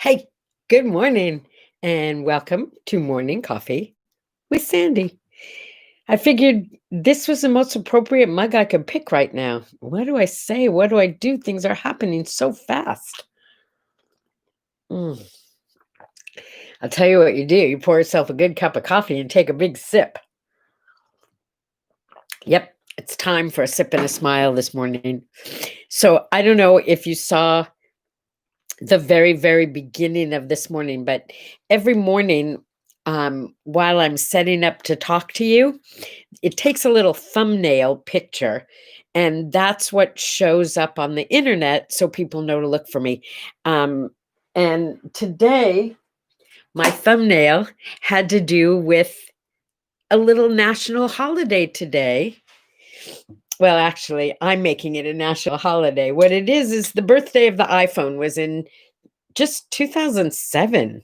Hey, good morning and welcome to Morning Coffee with Sandy. I figured this was the most appropriate mug I could pick right now. What do I say? What do I do? Things are happening so fast. Mm. I'll tell you what you do. You pour yourself a good cup of coffee and take a big sip. Yep, it's time for a sip and a smile this morning. So I don't know if you saw the very, very beginning of this morning, but every morning while I'm setting up to talk to you, it takes a little thumbnail picture, and that's what shows up on the internet so people know to look for me. Um, and today, my thumbnail had to do with a little national holiday today. Well, actually, I'm making it a national holiday. What it is the birthday of the iPhone was in just 2007.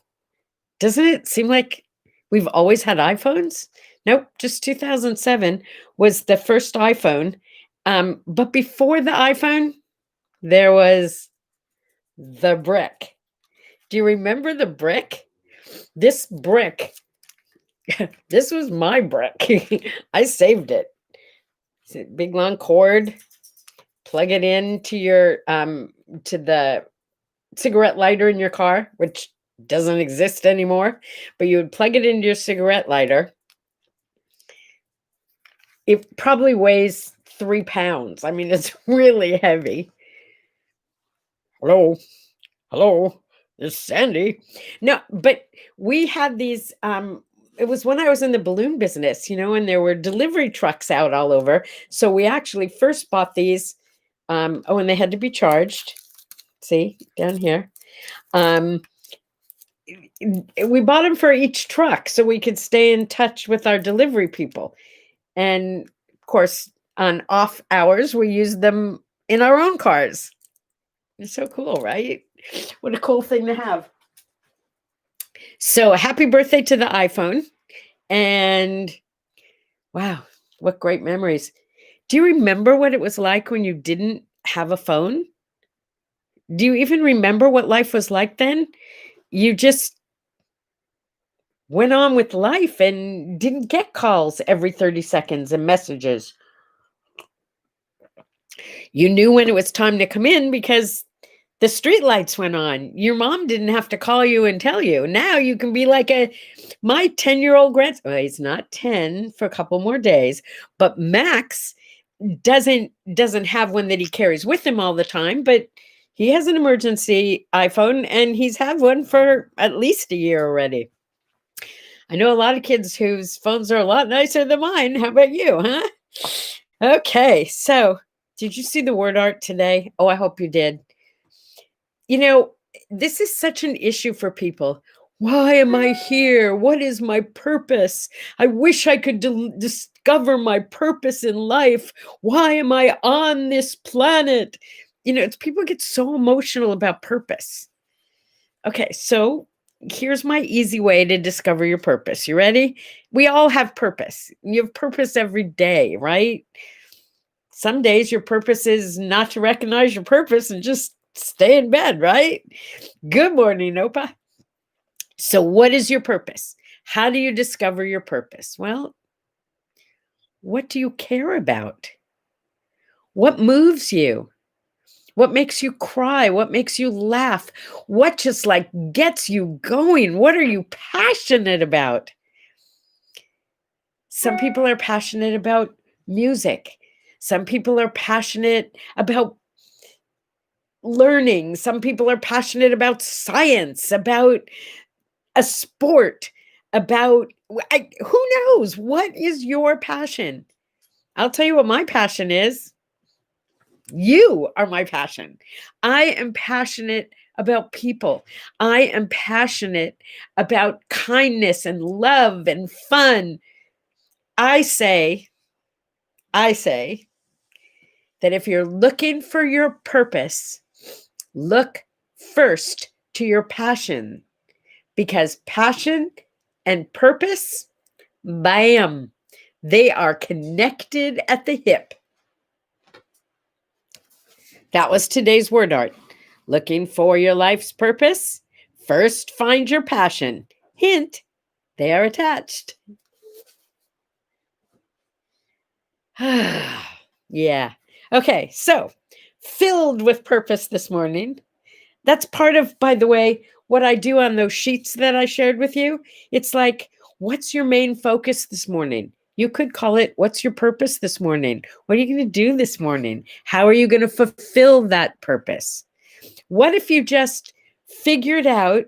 Doesn't it seem like we've always had iPhones? Nope, just 2007 was the first iPhone. But before the iPhone, there was the brick. Do you remember the brick? This brick, this was my brick. I saved it. It's a big long cord. Plug it into your to the cigarette lighter in your car, which doesn't exist anymore, but you would plug it into your cigarette lighter. It probably weighs 3 pounds. I mean, it's really heavy. Hello, hello, it's Sandy. No, but we had these. It was when I was in the balloon business, and there were delivery trucks out all over. So we actually first bought these. Oh, and they had to be charged. See down here. Um, we bought them for each truck so we could stay in touch with our delivery people. And of course, on off hours, we used them in our own cars. It's so cool, right? What a cool thing to have. So happy birthday to the iPhone. And wow, what great memories. Do you remember what it was like when you didn't have a phone? Do you even remember what life was like then? You just went on with life and didn't get calls every 30 seconds and messages. You knew when it was time to come in because the street lights went on. Your mom didn't have to call you and tell you. Now you can be like my 10-year-old grandson. Well, he's not 10 for a couple more days, but Max doesn't have one that he carries with him all the time, but he has an emergency iPhone and he's had one for at least a year already. I know a lot of kids whose phones are a lot nicer than mine. How about you, huh? Okay, so did you see the word art today? Oh, I hope you did. You know, this is such an issue for people. Why am I here? What is my purpose? I wish I could discover my purpose in life. Why am I on this planet? It's people get so emotional about purpose. Okay, so here's my easy way to discover your purpose. You ready? We all have purpose. You have purpose every day, right? Some days your purpose is not to recognize your purpose and just stay in bed, right? Good morning, Opa. So, what is your purpose? How do you discover your purpose? Well, what do you care about? What moves you? What makes you cry? What makes you laugh? What just like gets you going? What are you passionate about? Some people are passionate about music. Some people are passionate about learning. Some people are passionate about science, about a sport, about who knows? What is your passion? I'll tell you what my passion is. You are my passion. I am passionate about people. I am passionate about kindness and love and fun. I say that if you're looking for your purpose, look first to your passion, because passion and purpose, bam, they are connected at the hip. That was today's word art. Looking for your life's purpose? First, find your passion. Hint, they are attached. Yeah. Okay, so filled with purpose this morning. That's part of, by the way, what I do on those sheets that I shared with you. It's like, what's your main focus this morning? You could call it, what's your purpose this morning? What are you going to do this morning? How are you going to fulfill that purpose? What if you just figured out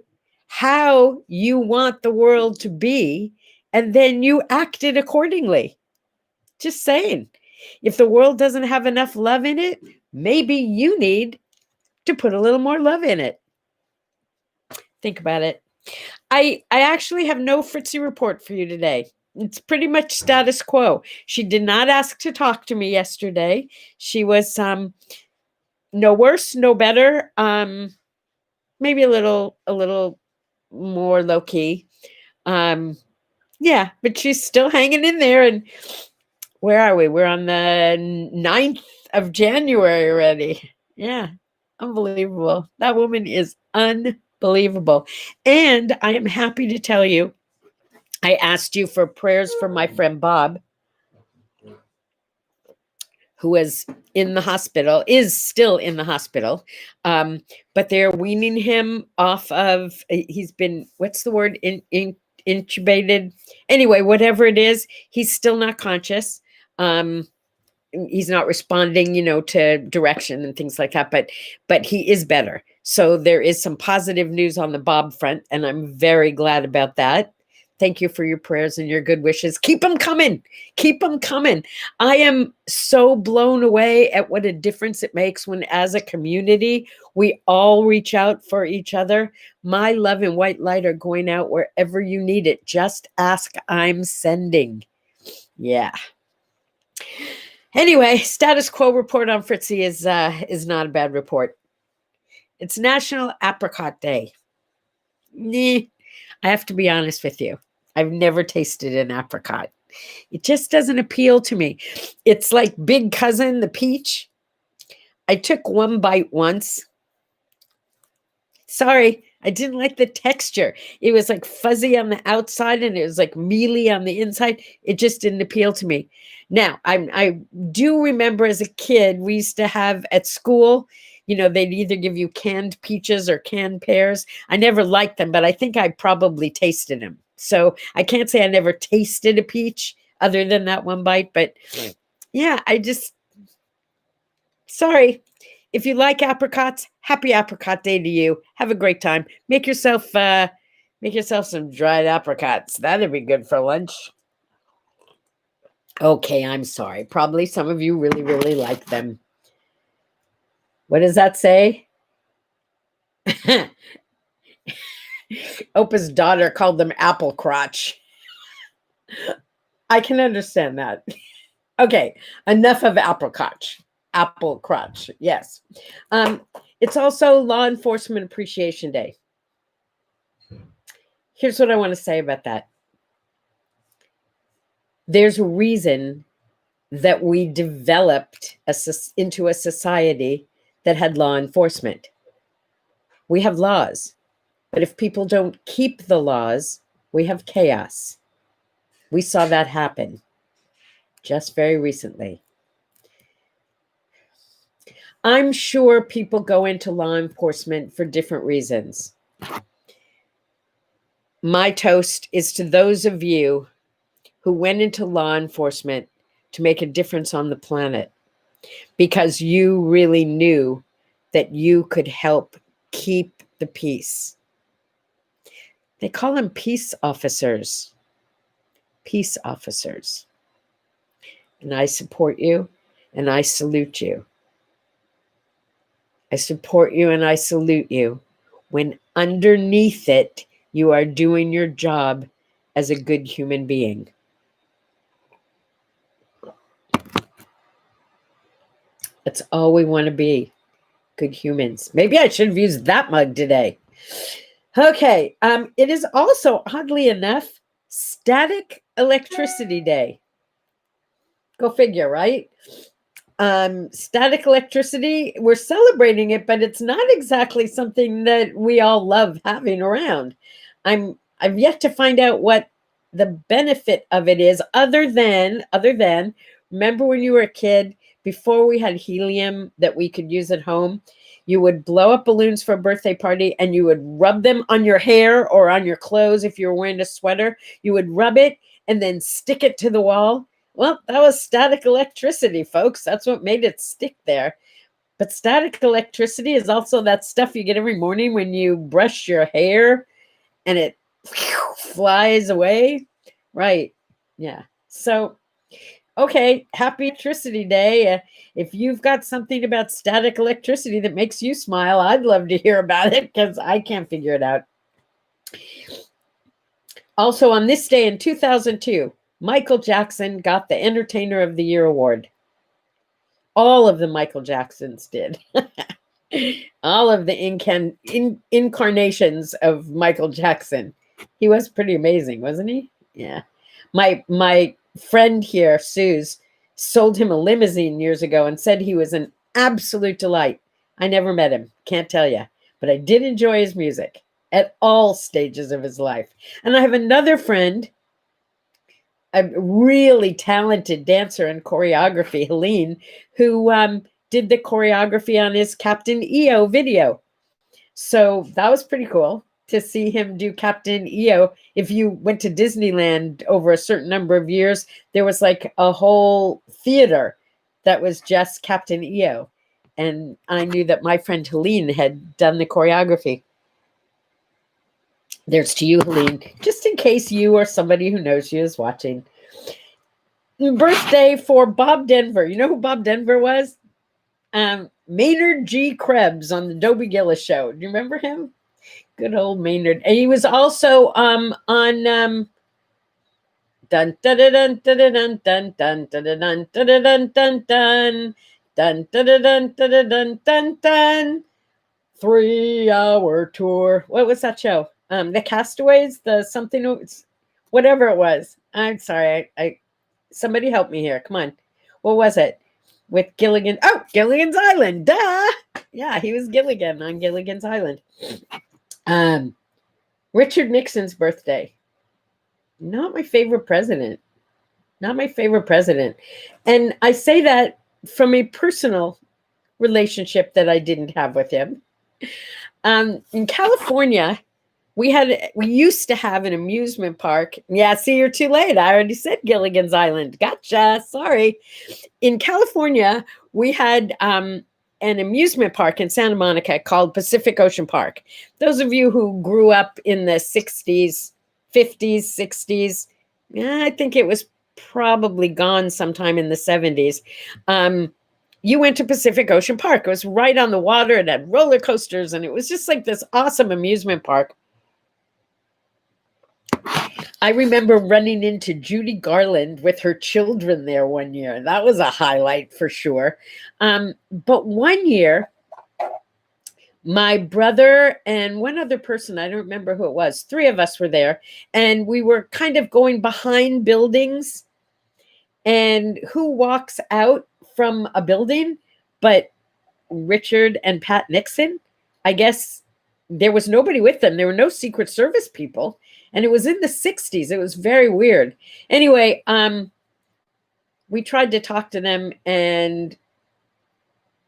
how you want the world to be and then you acted accordingly? Just saying. If the world doesn't have enough love in it, maybe you need to put a little more love in it. Think about it. I actually have no Fritzy report for you today. It's pretty much status quo. She did not ask to talk to me yesterday. She was no worse, no better. Maybe a little more low key. Yeah, but she's still hanging in there. And where are we? We're on the 9th of January already. Yeah, unbelievable. That woman is unbelievable. And I am happy to tell you, I asked you for prayers for my friend Bob, who was in the hospital, is still in the hospital. But they're weaning him off of, he's been, what's the word, intubated? Anyway, whatever it is, he's still not conscious. He's not responding, to direction and things like that, but he is better. So there is some positive news on the Bob front, and I'm very glad about that. Thank you for your prayers and your good wishes. Keep them coming. Keep them coming. I am so blown away at what a difference it makes when, as a community, we all reach out for each other. My love and white light are going out wherever you need it. Just ask, I'm sending. Yeah. Anyway, status quo report on Fritzy is not a bad report. It's National Apricot Day. I have to be honest with you. I've never tasted an apricot. It just doesn't appeal to me. It's like big cousin, the peach. I took one bite once. Sorry, I didn't like the texture. It was like fuzzy on the outside and it was like mealy on the inside. It just didn't appeal to me. Now, I do remember as a kid, we used to have at school, they'd either give you canned peaches or canned pears. I never liked them, but I think I probably tasted them. So I can't say I never tasted a peach other than that one bite. But yeah, sorry. If you like apricots, happy apricot day to you. Have a great time. Make yourself some dried apricots. That'd be good for lunch. Okay, I'm sorry. Probably some of you really, really like them. What does that say? Opa's daughter called them apple crotch. I can understand that. Okay, enough of apricot. Apple crotch, yes. It's also Law Enforcement Appreciation Day. Here's what I want to say about that. There's a reason that we developed into a society that had law enforcement. We have laws, but if people don't keep the laws, we have chaos. We saw that happen just very recently. I'm sure people go into law enforcement for different reasons. My toast is to those of you who went into law enforcement to make a difference on the planet because you really knew that you could help keep the peace. They call them peace officers. Peace officers. And I support you and I salute you. I support you and I salute you when underneath it, you are doing your job as a good human being. That's all we want to be, good humans. Maybe I should have used that mug today. Okay, it is also, oddly enough, Static Electricity Day. Go figure, right? Static electricity, we're celebrating it, but it's not exactly something that we all love having around. I've yet to find out what the benefit of it is, other than remember when you were a kid, before we had helium that we could use at home, you would blow up balloons for a birthday party and you would rub them on your hair or on your clothes. If you were wearing a sweater, you would rub it and then stick it to the wall. Well, that was static electricity, folks. That's what made it stick there. But static electricity is also that stuff you get every morning when you brush your hair and it flies away. Right. Yeah. So, okay. Happy Electricity Day. If you've got something about static electricity that makes you smile, I'd love to hear about it because I can't figure it out. Also, on this day in 2002, Michael Jackson got the Entertainer of the Year award. All of the Michael Jacksons did. All of the incarnations of Michael Jackson. He was pretty amazing, wasn't he? Yeah. My friend here, Suze, sold him a limousine years ago and said he was an absolute delight. I never met him, can't tell you, but I did enjoy his music at all stages of his life. And I have another friend, a really talented dancer in choreography, Helene, who did the choreography on his Captain EO video. So that was pretty cool to see him do Captain EO. If you went to Disneyland over a certain number of years, there was like a whole theater that was just Captain EO. And I knew that my friend Helene had done the choreography. There's to you, Helene, just in case you or somebody who knows you is watching. Birthday for Bob Denver. You know who Bob Denver was? Maynard G. Krebs on the Dobie Gillis show. Do you remember him? Good old Maynard. And he was also on dun dun dun dun dun dun dun dun dun dun dun dun dun dun dun dun dun dun 3-hour tour. What was that show? The Castaways, the something, whatever it was. I'm sorry. I somebody help me here. Come on. What was it? With Gilligan. Oh, Gilligan's Island. Duh. Yeah, he was Gilligan on Gilligan's Island. Richard Nixon's birthday. Not my favorite president. Not my favorite president. And I say that from a personal relationship that I didn't have with him. In California, we used to have an amusement park. Yeah, see, you're too late. I already said Gilligan's Island. Gotcha. Sorry. In California, we had an amusement park in Santa Monica called Pacific Ocean Park. Those of you who grew up in the 60s, 50s, 60s, I think it was probably gone sometime in the 70s. You went to Pacific Ocean Park. It was right on the water. It had roller coasters, and it was just like this awesome amusement park. I remember running into Judy Garland with her children there one year. That was a highlight for sure. But one year, my brother and one other person, I don't remember who it was, 3 of us were there, and we were kind of going behind buildings. And who walks out from a building but Richard and Pat Nixon? I guess there was nobody with them. There were no Secret Service people. And it was in the 60s. It was very weird. Anyway, we tried to talk to them, and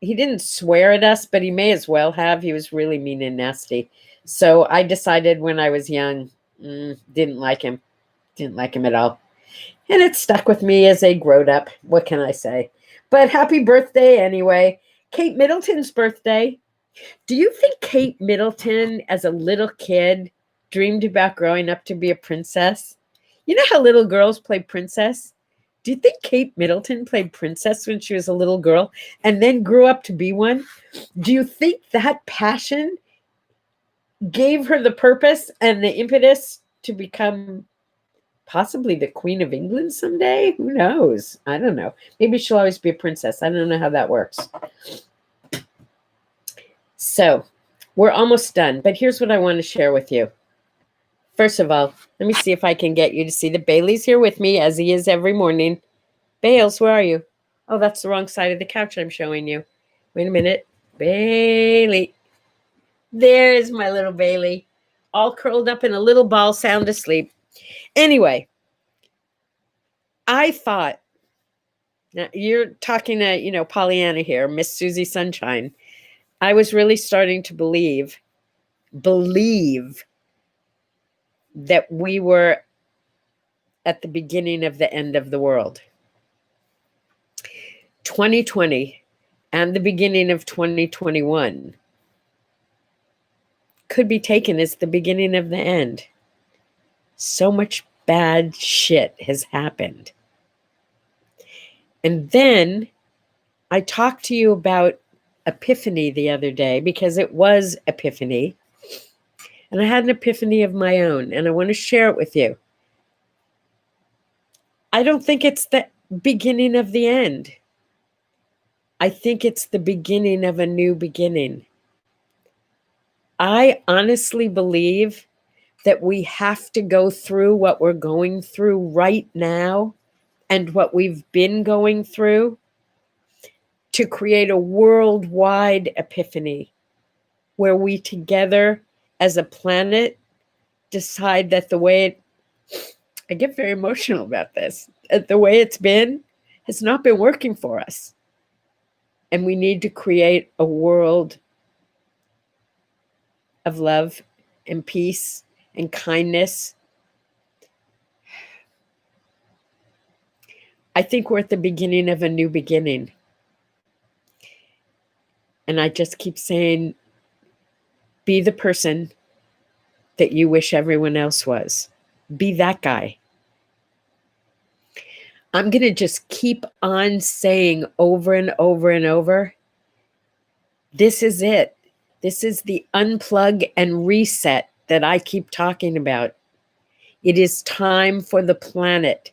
he didn't swear at us, but he may as well have. He was really mean and nasty. So I decided when I was young, didn't like him. Didn't like him at all. And it stuck with me as a grown up. What can I say? But happy birthday anyway. Kate Middleton's birthday. Do you think Kate Middleton, as a little kid, dreamed about growing up to be a princess? You know how little girls play princess? Do you think Kate Middleton played princess when she was a little girl and then grew up to be one? Do you think that passion gave her the purpose and the impetus to become possibly the Queen of England someday? Who knows? I don't know. Maybe she'll always be a princess. I don't know how that works. So we're almost done, but here's what I want to share with you. First of all, let me see if I can get you to see that Bailey's here with me, as he is every morning. Bales, where are you? Oh, that's the wrong side of the couch I'm showing you. Wait a minute. Bailey. There's my little Bailey, all curled up in a little ball, sound asleep. Anyway, I thought, now you're talking to, Pollyanna here, Miss Susie Sunshine. I was really starting to believe that we were at the beginning of the end of the world. 2020 and the beginning of 2021 could be taken as the beginning of the end. So much bad shit has happened. And then I talked to you about Epiphany the other day because it was Epiphany. And I had an epiphany of my own, and I want to share it with you. I don't think it's the beginning of the end. I think it's the beginning of a new beginning. I honestly believe that we have to go through what we're going through right now and what we've been going through to create a worldwide epiphany where we together as a planet decide that I get very emotional about this, the way it's been has not been working for us. And we need to create a world of love and peace and kindness. I think we're at the beginning of a new beginning. And I just keep saying, be the person that you wish everyone else was. Be that guy. I'm going to just keep on saying over and over and over, this is it. This is the unplug and reset that I keep talking about. It is time for the planet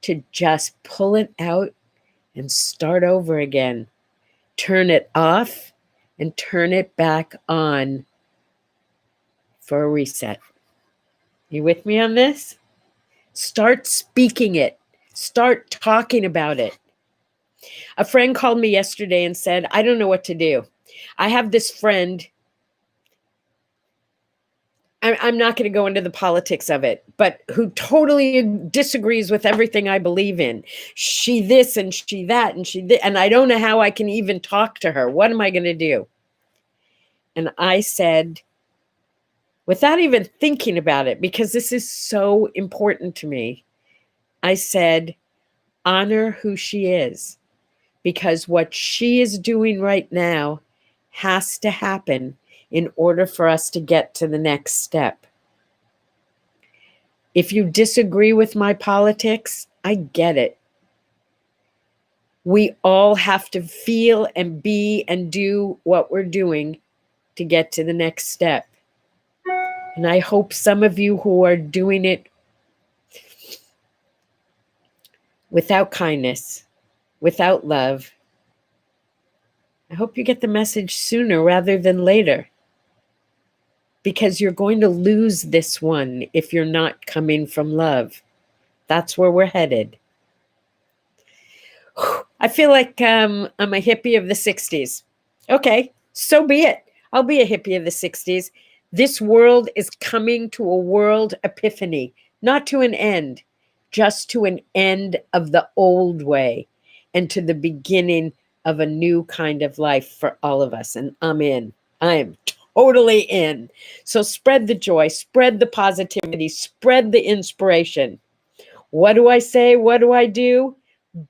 to just pull it out and start over again. Turn it off and turn it back on for a reset. You with me on this? Start speaking it. Start talking about it. A friend called me yesterday and said, I don't know what to do. I have this friend. I'm not going to go into the politics of it, but who totally disagrees with everything I believe in. She this and she that and she this, and I don't know how I can even talk to her. What am I going to do? And I said, without even thinking about it, because this is so important to me, I said, honor who she is, because what she is doing right now has to happen in order for us to get to the next step. If you disagree with my politics, I get it. We all have to feel and be and do what we're doing to get to the next step. And I hope some of you who are doing it without kindness, without love, I hope you get the message sooner rather than later. Because you're going to lose this one if you're not coming from love. That's where we're headed. I feel like I'm a hippie of the 60s. Okay, so be it. I'll be a hippie of the 60s. This world is coming to a world epiphany, not to an end, just to an end of the old way and to the beginning of a new kind of life for all of us. And I'm in. I am totally in. So spread the joy, spread the positivity, spread the inspiration. What do I say? What do I do?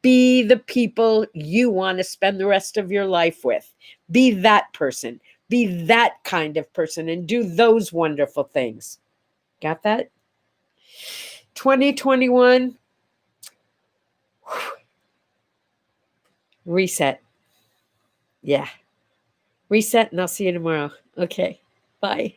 Be the people you want to spend the rest of your life with. Be that person. Be that kind of person and do those wonderful things. Got that? 2021. Reset. Yeah. Reset, and I'll see you tomorrow. Okay. Bye.